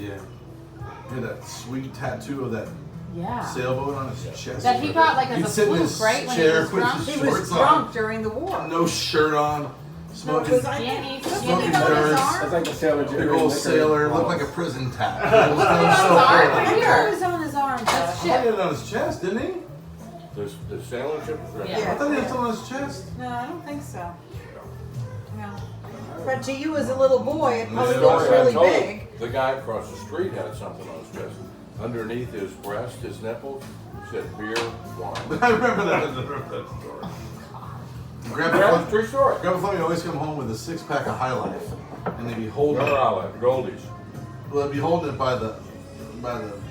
Yeah. He had that sweet tattoo of that sailboat on his chest. That he got like as a fluke, right? When he was drunk. He was drunk during the war. No shirt on. Smoking dirt. That's like the sailor. Big old sailor. Looked like a prison tat. It was It was on his arm. He had it on his chest, didn't he? The sailor ship was right. I thought he had something on his chest. No, I don't think so. No. But to you as a little boy, it probably looks really big. The guy across the street had something on his chest. Underneath his breast, his nipples, said beer, wine. I remember that story. Grandpa Fleming always come home with a 6-pack of High Life, and they'd be holding Goldies. Well, they'd be holding it by the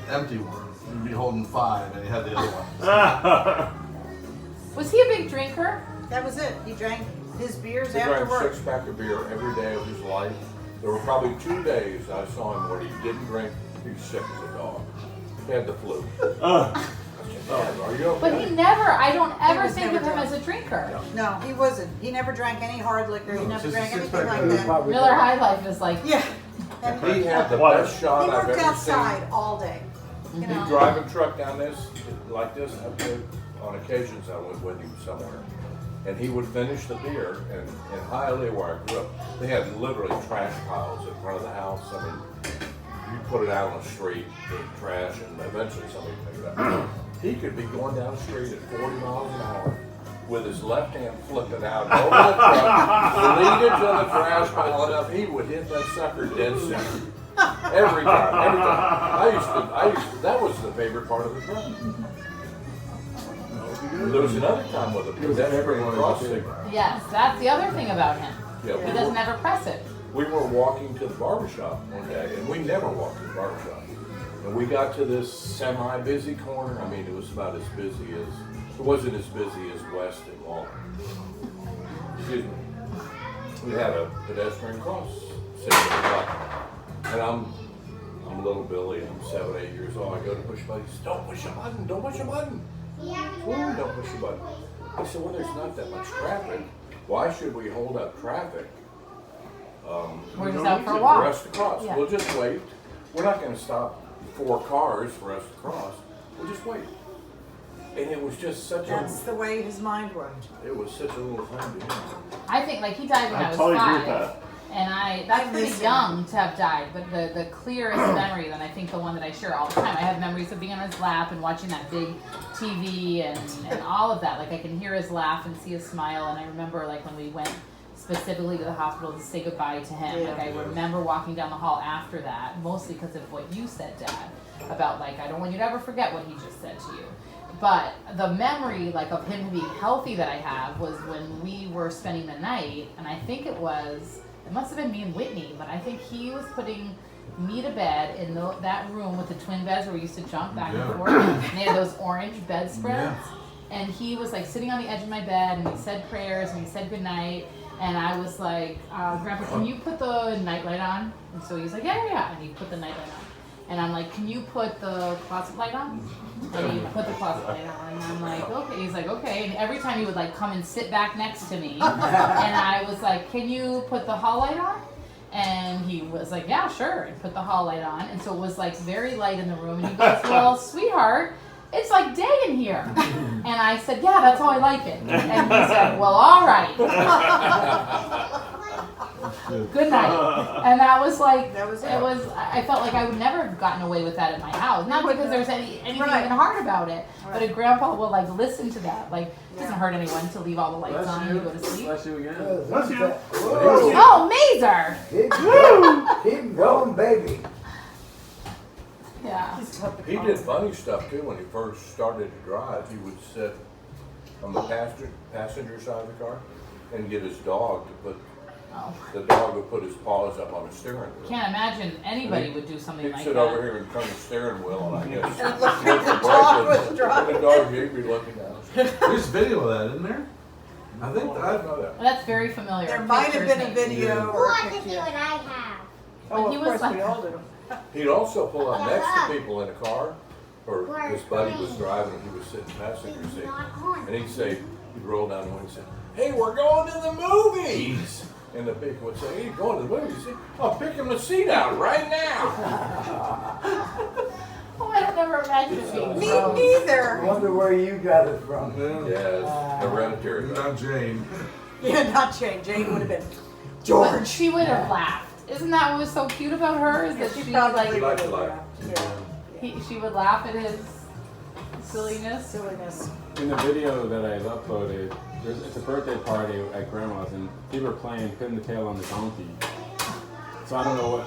empty one. He'd be holding 5, and he had the other one. Was he a big drinker? That was it. He drank his beers He after drank work. 6-pack of beer every day of his life. There were probably 2 days I saw him where he didn't drink. He was sick as a dog. He had the flu. Are you okay? But he never, I don't ever think of him as a drinker. No, he wasn't. He never drank any hard liquor. He never drank anything like that. Miller High Life is like... Yeah. He had the best shot He I've worked ever outside seen. all day. You know? He'd drive a truck down this, like this, up there. On occasions I went with him somewhere. And he would finish the beer, and in Hialeah where I grew up, they had literally trash piles in front of the house. I mean, you put it out on the street, the trash, and eventually somebody would pick it up. He could be going down the street at 40 miles an hour with his left hand flipping out over the truck, lead it to the trash pile enough, he would hit that sucker dead center. Every time. I used to, that was the favorite part of the truck. There was another time with him. That everyone cross signal. Yes, that's the other thing about him. Yeah, He doesn't ever press it. We were walking to the barbershop one day, and we never walked to the barbershop. And we got to this semi-busy corner. I mean, it was about as busy as, it wasn't as busy as West and Walnut. Excuse me. We had a pedestrian cross sitting in the block. And I'm little Billy, I'm 7, 8 years old. I go to push a button. He says, don't push a button, don't push a button. Don't push a button. I said, well, there's not that much traffic. Why should we hold up traffic? We're just out for a walk. For us to cross. Yeah. We'll just wait. We're not going to stop 4 cars for us to cross. We'll just wait. And it was just such That's the way his mind worked. It was such a little thing to do. I think like he died when I was totally agree 5. with that. And that's pretty young to have died, but the clearest memory, then I think the one that I share all the time, I have memories of being on his lap and watching that big TV and all of that. Like I can hear his laugh and see his smile, and I remember like when we went specifically to the hospital to say goodbye to him. Like I remember walking down the hall after that, mostly because of what you said, Dad, about like I don't want you to ever forget what he just said to you. But the memory like of him being healthy that I have was when we were spending the night, and I think it must have been me and Whitney, but I think he was putting me to bed in that room with the twin beds where we used to jump back and forth. And they had those orange bedspreads. And he was like sitting on the edge of my bed, and we said prayers and we said goodnight. And I was like, Grandpa, can you put the nightlight on? And so he's like, yeah. And he put the nightlight on. And I'm like, can you put the closet light on? And he put the closet light on. And I'm like, okay. He's like, okay. And every time he would like come and sit back next to me. And I was like, can you put the hall light on? And he was like, yeah, sure. And put the hall light on. And so it was like very light in the room. And he goes, well, sweetheart, it's like day in here. And I said, yeah, that's how I like it. And he said, well, all right. Good night. And that was like, I felt like I would never have gotten away with that at my house. Not because there's anything even hard about it, but a grandpa will like listen to that. Like, it doesn't hurt anyone to leave all the lights on and you go to sleep. Bless you again. Bless you. Oh, Mazer! Keep going, baby. Yeah. He did funny stuff too when he first started to drive. He would sit on the passenger side of the car and get his dog to put. The dog would put his paws up on the steering wheel. Can't imagine anybody would do something like that. He'd sit over here and turn the steering wheel, and I guess the dog was the dog would be looking down. There's video of that, isn't there? I think I know that. Well, that's very familiar. There might have been a video or a to see picture. what I have. Oh, He of was course like- we all do. He'd also pull up next to people in a car, or his buddy was driving and he was sitting passenger seat, and he'd roll down the window and say, "Hey, we're going to the movies." And the big would say, hey, going to the movies? I'm picking the seat out right now. Oh, I never imagined being Me grown. neither. Wonder where you got it from. Yes, hereditary. Not Jane. Yeah, not Jane. Jane would have been But George. she would have laughed. Isn't that what was so cute about her? Is that she probably like liked to laugh. Yeah. she would laugh at his silliness. Silliness. In the video that I've uploaded, it's a birthday party at Grandma's, and people are playing Pin the Tail on the Donkey. So I don't know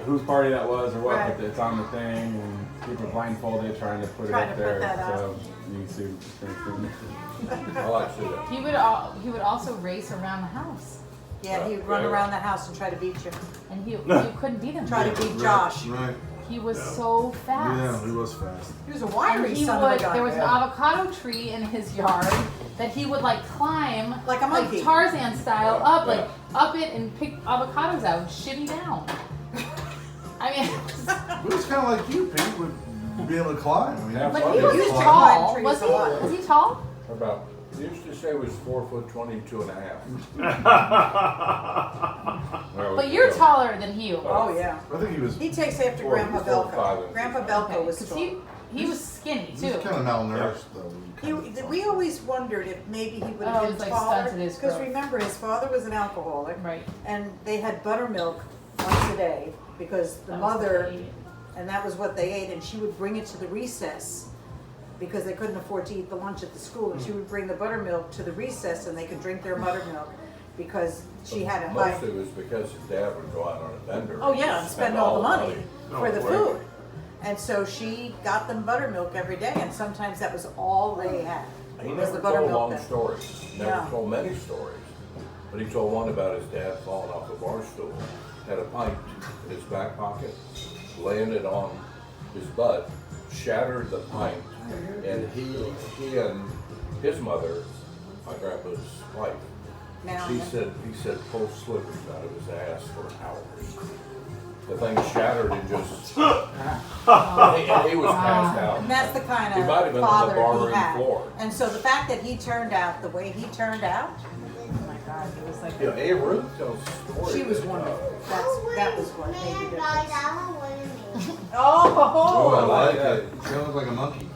whose party that was or what, Right. but it's on the thing, and people are blindfolded trying to put it Trying up to put there. that up. So you can see it's I like to see that. He would also race around the house, Yeah, he would run around the house and try to beat you. and you couldn't beat him. Try to beat Josh. Right. He was so fast. Yeah, he was fast. He was a And wiry he son would. of a gun. There was an avocado tree in his yard that he would like climb, Like a monkey. Tarzan style, up Yeah. like up it and pick avocados out, and shimmy down. I mean, But it's kind of like you, Pete, would be able to climb. I mean, Yeah, but fun he to was used to climb tall. trees Was a he? lot. Was he tall? About, they used to say it was 4'22" and a half. Well, But you're you know, taller than he was. Oh yeah. I think he was. He takes after Four- Grandpa 4 or 5 Belko. inches. Grandpa Belko Okay, was 'cause tall. he was skinny He's too. kind of malnourished, though. We always wondered if maybe he would Oh, have it been was, like, taller. stunted his Because growth. remember, his father was an alcoholic, Right. and they had buttermilk once a day because the That was mother, what he ate. and that was what they ate, and she would bring it to the recess because they couldn't afford to eat the lunch at the school, and she would bring the buttermilk to the recess, and they could drink their buttermilk because she had a high. Most of it was because his dad would go out on a bender. Oh yeah, and spend all the money for the Oh, food. And so she got them buttermilk every day, and sometimes that was all they had. He was never the told buttermilk long then. stories, never Yeah. told many stories. But he told one about his dad falling off a bar stool, had a pint in his back pocket, laying it on his butt, shattered the pint, and he and his mother, my grandpa's wife, Now, he said pull slivers out of his ass for hours. The thing shattered and just, and he was passed out. and that's the kind He might have of been on the father barroom he had. floor. And so the fact that he turned out the way he turned out, Oh my God, it was like. You know, Aunt Ruth tells stories. she was that, wonderful. That was what made the difference. Oh, I Oh, like That it. looked like a monkey.